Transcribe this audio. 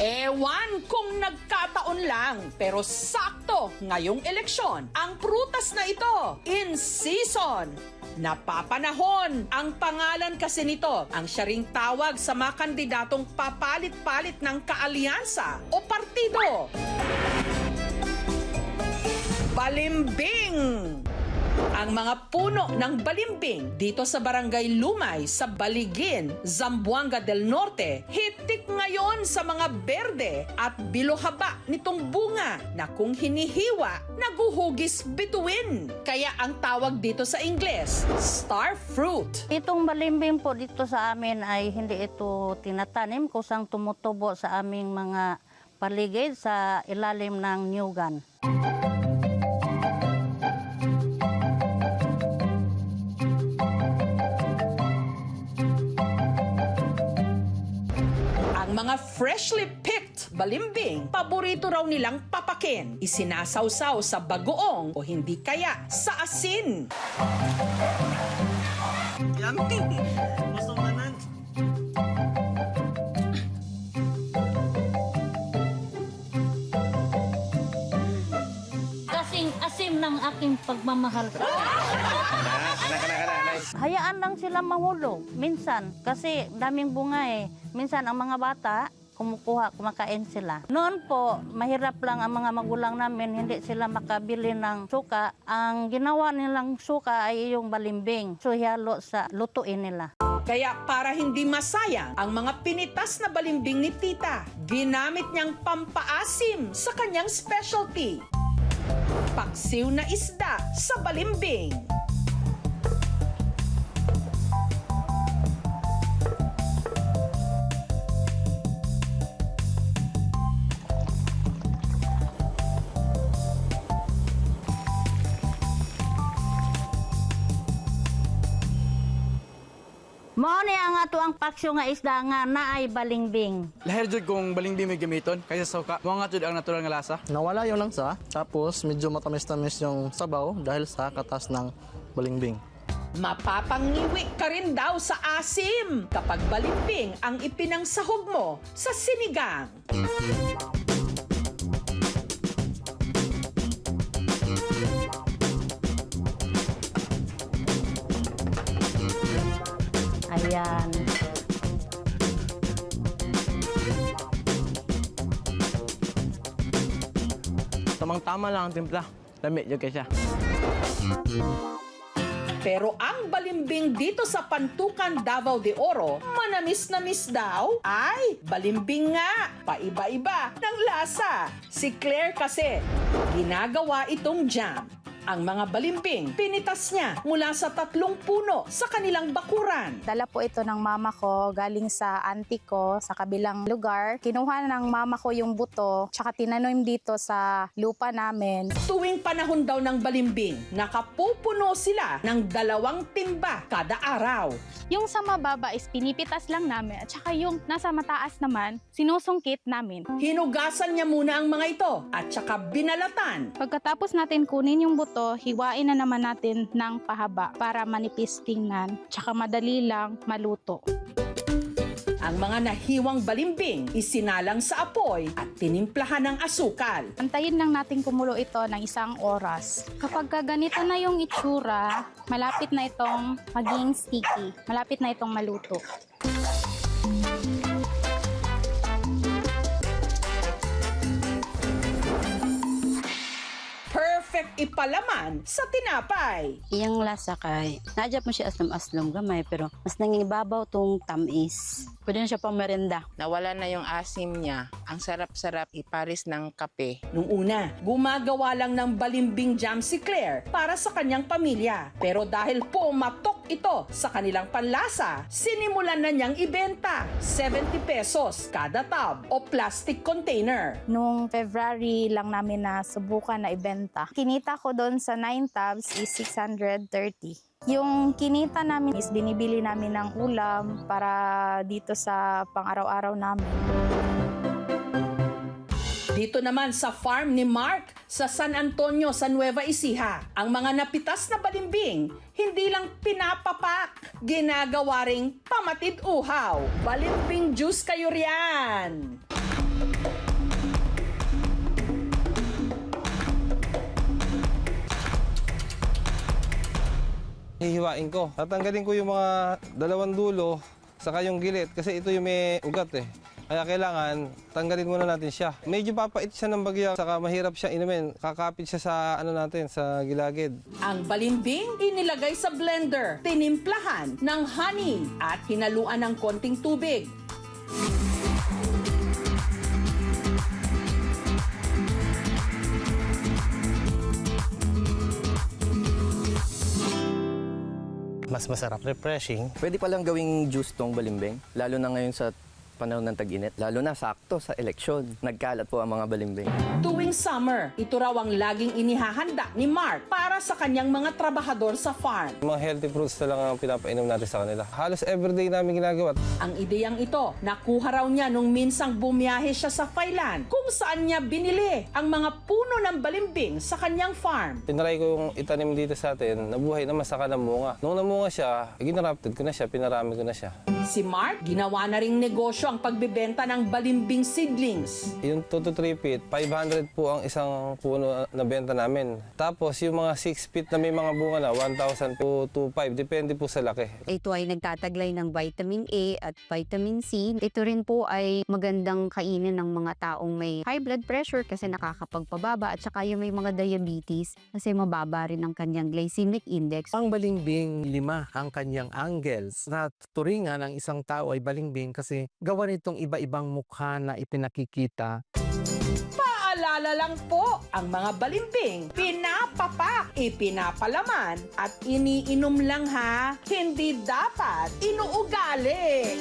Ewan kung nagkataon lang, pero sakto ngayong eleksyon, ang prutas na ito in season. Napapanahon ang pangalan kasi nito ang siya ring tawag sa mga kandidatong papalit-palit ng kaalyansa o partido. Balimbing! Ang mga puno ng balimbing dito sa Barangay Lumay sa Baligin, Zamboanga del Norte, hitik ngayon sa mga berde at bilohaba nitong bunga na kung hinihiwa, naguhugis bituin. Kaya ang tawag dito sa Ingles, star fruit. Itong balimbing po dito sa amin ay hindi ito tinatanim, kusang tumutubo sa aming mga paligid sa ilalim ng nyugan. Mga freshly picked balimbing, paborito raw nilang papakin. Isinasawsaw sa bagoong o hindi kaya sa asin. Yummy! Gusto mo nan? Kasing asim ng aking pagmamahal. Hayaan lang sila mahulog minsan kasi daming bunga eh. Minsan ang mga bata kumakain sila. Noon po, mahirap lang ang mga magulang namin, hindi sila makabili ng suka. Ang ginawa nilang suka ay yung balimbing. So halo sa lutuin nila. Kaya para hindi masayang ang mga pinitas na balimbing ni Tita, ginamit niyang pampaasim sa kanyang specialty. Paksiw na isda sa balimbing. Mao ni ang ato ang paksyo nga isda nga naay balimbing. Lahir jud kung balimbing may gamiton kaysa suka. Mo nga jud ang natural nga lasa. Nawala yung langsa, tapos medyo matamis-tamis yung sabaw dahil sa katas ng balimbing. Mapapangiwi ka rin daw sa asim kapag balimbing ang ipinangsahog mo sa sinigang. Ayan. Tamang-tama lang ang timpla. Lami jud kay siya. Pero ang balimbing dito sa Pantukan, Davao de Oro, manamis-namis daw? Ay, balimbing nga! Paiba-iba ng lasa. Si Claire kasi, ginagawa itong jam. Ang mga balimbing, pinitas niya mula sa 3 puno sa kanilang bakuran. Dala po ito ng mama ko galing sa auntie ko sa kabilang lugar. Kinuha ng mama ko yung buto tsaka tinanim dito sa lupa namin. Tuwing panahon daw ng balimbing, nakapupuno sila ng 2 timba kada araw. Yung sa mababa is pinipitas lang namin at saka yung nasa mataas naman, sinusungkit namin. Hinugasan niya muna ang mga ito at saka binalatan. Pagkatapos natin kunin yung buto, hiwain na naman natin ng pahaba para manipis tingnan tsaka madali lang maluto. Ang mga nahiwang balimbing isinalang sa apoy at tinimplahan ng asukal. Antayin lang natin kumulo ito ng 1 oras. Kapag ganito na yung itsura, malapit na itong maging sticky. Malapit na itong maluto. Perfect ipalaman sa tinapay. Iyang lasa kay, nadya mo siya aslom-aslom gamay pero mas nangingibabaw tong tamis. Pwede na siya pang merenda. Nawala na yung asim niya. Ang sarap-sarap iparis ng kape. Nung una, gumagawa lang ng balimbing jam si Claire para sa kanyang pamilya. Pero dahil pumatok ito sa kanilang panlasa, sinimulan na niyang ibenta 70 pesos kada tub o plastic container. Nung February lang namin na subukan na ibenta. Kinita ko doon sa 9 tubs is 630. Yung kinita namin is binibili namin ng ulam para dito sa pang-araw-araw namin. Dito naman sa farm ni Mark sa San Antonio sa Nueva Ecija, ang mga napitas na balimbing hindi lang pinapapak, ginagawa ring pamatid uhaw. Balimbing juice kayo riyan! Hihiwain ko. Tatanggalin ko yung mga dalawang dulo saka yung gilid kasi ito yung may ugat eh. Kaya kailangan tanggalin muna natin siya. Medyo papait siya ng bagya saka mahirap siya inumin. Kakapit siya sa natin sa gilagid. Ang balimbing inilagay sa blender, tinimplahan ng honey at hinaluan ng konting tubig. Mas masarap, refreshing. Pwede palang gawing juice tong balimbing, lalo na ngayon sa panahon ng tag-init. Lalo na sakto sa eleksyon. Nagkalat po ang mga balimbing. Tuwing summer, ito raw ang laging inihahanda ni Mark para sa kanyang mga trabahador sa farm. Mga healthy fruits na lang ang pinapainom natin sa kanila. Halos everyday namin ginagawa. Ang ideyang ito, nakuha raw niya nung minsang bumiyahe siya sa Thailand kung saan niya binili ang mga puno ng balimbing sa kanyang farm. Tinry ko yung itanim dito sa atin, nabuhay naman saka namunga. Nung namunga siya, ginarapted ko na siya, pinarami ko na siya. Si Mark, ginawa na ring negosyo ang pagbebenta ng balimbing seedlings. Yung 2 to 3 feet, 500 po ang isang puno na benta namin. Tapos yung mga 6 feet na may mga bunga na, 1,000 to 2,500. Depende po sa laki. Ito ay nagtataglay ng vitamin A at vitamin C. Ito rin po ay magandang kainin ng mga taong may high blood pressure kasi nakakapagpababa at saka yung may mga diabetes kasi mababa rin ang kanyang glycemic index. Ang balimbing, 5 ang kanyang angles. Na turingan ng isang tao ay balimbing kasi gawa nitong iba-ibang mukha na ipinakikita. Paalala lang po, ang mga balimbing, pinapapak, ipinapalaman, at iniinom lang ha, hindi dapat inuugali.